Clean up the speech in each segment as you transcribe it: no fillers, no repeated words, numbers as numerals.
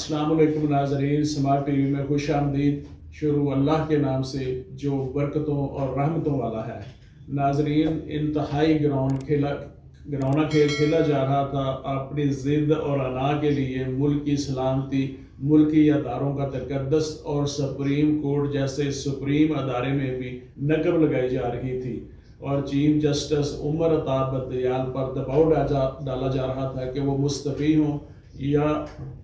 अस्सलाम वालेकुम नाज़रीन, स्मार्ट टीवी में खुश आमदीद। शुरू अल्लाह के नाम से जो बरकतों और रहमतों वाला है। नाज़रीन, इंतहाई घिनौना खेल खेला जा रहा था अपनी ज़िद और अना के लिए। मुल्क की सलामती, मुल्की अदारों का तकद्दस और सुप्रीम कोर्ट जैसे सुप्रीम अदारे में भी नकब लगाई जा रही थी और चीफ जस्टिस उमर अता बंदयाल पर दबाव डाला जा रहा था कि वो मुस्तफ़ी हों, या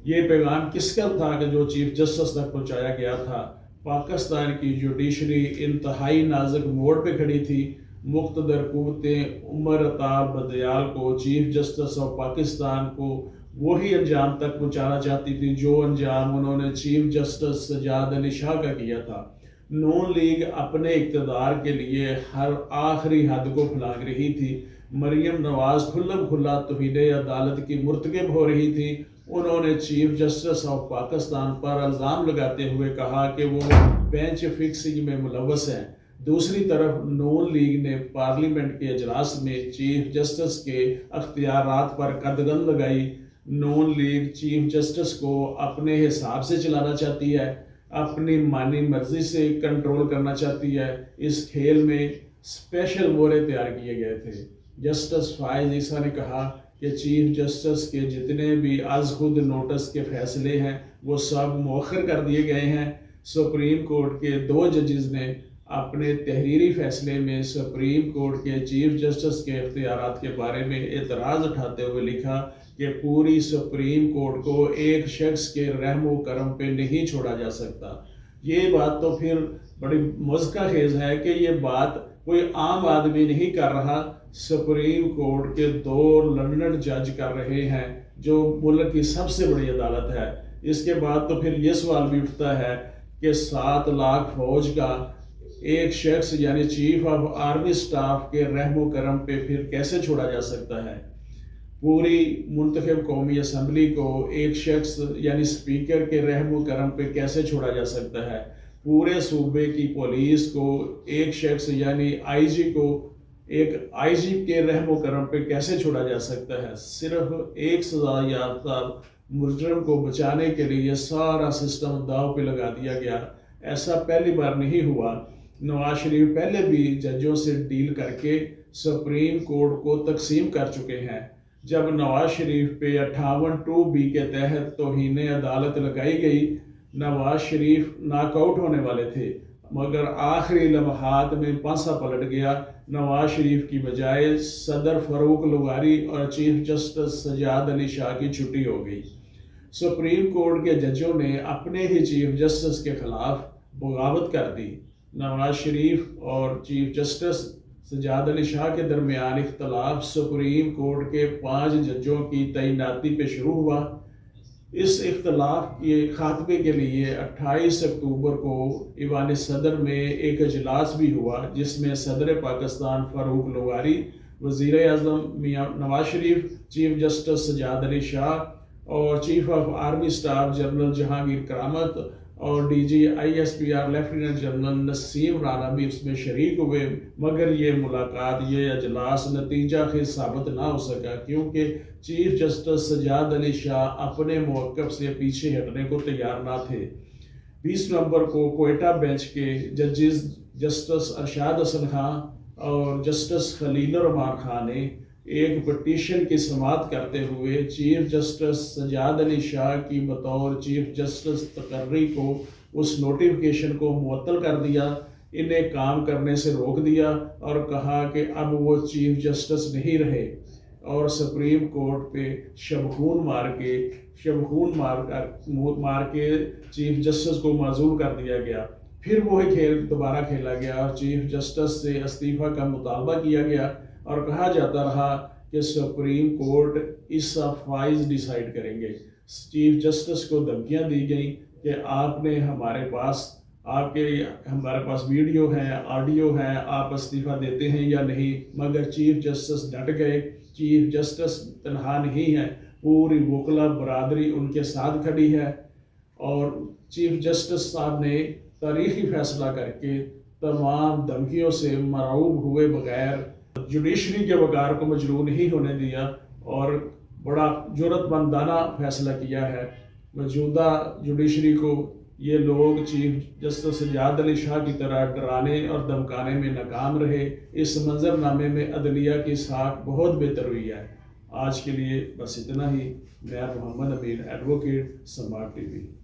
ये पैगाम किसका था कि जो चीफ जस्टिस तक पहुंचाया गया था। पाकिस्तान की जुडिशरी इंतहाई नाजुक मोड़ पे खड़ी थी। मुख्तदर कुव्वतें उमर अता बंदयाल को, चीफ जस्टिस ऑफ पाकिस्तान को, वही अंजाम तक पहुंचाना चाहती थी जो अंजाम उन्होंने चीफ जस्टिस सज्जाद अली शाह का किया था। नून लीग अपने इक़्तिदार के लिए हर आखिरी हद को फलांग रही थी। मरियम नवाज खुल्लम खुल्ला तौहीद अदालत की मुर्तकब हो रही थी। उन्होंने चीफ जस्टिस ऑफ पाकिस्तान पर इल्ज़ाम लगाते हुए कहा कि वो बेंच फिक्सिंग में मुलव्वस हैं। दूसरी तरफ नून लीग ने पार्लियामेंट के अजलास में चीफ जस्टिस के अख्तियारात पर कदगन लगाई। नून लीग चीफ जस्टिस को अपने हिसाब से चलाना चाहती है, अपनी मानी मर्जी से कंट्रोल करना चाहती है। इस खेल में स्पेशल मोहरे तैयार किए गए थे। जस्टिस फाइज ईसा ने कहा कि चीफ जस्टिस के जितने भी आज खुद नोटिस के फैसले हैं वो सब मौखर कर दिए गए हैं। सुप्रीम कोर्ट के 2 जजेस ने अपने तहरीरी फैसले में सुप्रीम कोर्ट के चीफ जस्टिस के इख्तियारात के बारे में एतराज़ उठाते हुए लिखा कि पूरी सुप्रीम कोर्ट को एक शख्स के रहमो करम पे नहीं छोड़ा जा सकता। ये बात तो फिर बड़ी मज़का खेज है कि ये बात कोई आम आदमी नहीं कर रहा, सुप्रीम कोर्ट के 2 लंदन जज कर रहे हैं जो मुल्क की सबसे बड़ी अदालत है। इसके बाद तो फिर ये सवाल भी उठता है कि 7 लाख फौज का एक शख्स यानी चीफ ऑफ आर्मी स्टाफ के रहमो करम पे फिर कैसे छोड़ा जा सकता है। पूरी मुंतखब कौमी असम्बली को एक शख्स यानी स्पीकर के रहमो करम पे कैसे छोड़ा जा सकता है। पूरे सूबे की पुलिस को एक शख्स यानी आईजी को एक आईजी के रहमो करम पे कैसे छोड़ा जा सकता है। सिर्फ एक सजा याफ्ता मुजरम को बचाने के लिए सारा सिस्टम दाव पे लगा दिया गया। ऐसा पहली बार नहीं हुआ। नवाज शरीफ पहले भी जजों से डील करके सुप्रीम कोर्ट को तकसीम कर चुके हैं। जब नवाज शरीफ पे 58(2)B के तहत तौहीन अदालत लगाई गई, नवाज शरीफ नॉकआउट होने वाले थे, मगर आखिरी लम्हात में पांसा पलट गया। नवाज शरीफ की बजाय सदर फारूक लुगारी और चीफ जस्टिस सज्जाद अली शाह की छुट्टी हो गई। सुप्रीम कोर्ट के जजों ने अपने ही चीफ जस्टिस के खिलाफ बगावत कर दी। नवाज शरीफ और चीफ जस्टिस सज्जाद अली शाह के दरमियान इख्तलाफ सुप्रीम कोर्ट के 5 जजों की तैनाती पे शुरू हुआ। इस इख्तलाफ के खात्मे के लिए 28 अक्टूबर को ईवान सदर में एक इजलास भी हुआ, जिसमें सदर पाकिस्तान फारूक लुगारी, वज़ीर आज़म मियां नवाज शरीफ, चीफ जस्टिस सज्जाद अली शाह और chief of army staff general Jahangir Karamat और DG ISPR lieutenant general Naseem Rana भी उसमें शरीक हुए। मगर ये मुलाकात, ये अजलास नतीजा खेज साबित ना हो सका, क्योंकि चीफ जस्टिस सज्जाद अली शाह अपने मौक़िफ़ से पीछे हटने को तैयार ना थे। 20 नवंबर को कोयटा बेंच के जजेस जस्टिस अरशाद हसन खान और जस्टिस खलील रहमान खान ने एक पटिशन की समाअत करते हुए चीफ जस्टिस सज्जाद अली शाह की बतौर चीफ जस्टिस तकर्री को उस नोटिफिकेशन को मुअत्तल कर दिया, इन्हें काम करने से रोक दिया और कहा कि अब वो चीफ जस्टिस नहीं रहे और सुप्रीम कोर्ट पे शबखून मार के चीफ जस्टिस को माजूल कर दिया गया। फिर वही खेल दोबारा खेला गया और चीफ जस्टिस से इस्तीफ़ा का मुतालबा किया गया और कहा जाता रहा कि सुप्रीम कोर्ट इस फाइज डिसाइड करेंगे। चीफ जस्टिस को धमकियां दी गई कि हमारे पास वीडियो है, ऑडियो है, आप इस्तीफ़ा देते हैं या नहीं। मगर चीफ जस्टिस डट गए। चीफ जस्टिस तनहा नहीं है, पूरी वकला बरादरी उनके साथ खड़ी है और चीफ जस्टिस साहब ने तारीखी फैसला करके तमाम धमकियों से मरऊब हुए बगैर जुडिशरी के वकार को मजरूह नहीं होने दिया और बड़ा जुर्रतमंदाना फैसला किया है मौजूदा जुडिशरी को ये लोग चीफ जस्टिस सज्जाद अली शाह की तरह डराने और धमकाने में नाकाम रहे। इस मंजरनामे में अदलिया की साख बहुत बेहतर हुई है। आज के लिए बस इतना ही। मैं मोहम्मद अमीर, एडवोकेट, समार्ट टीवी।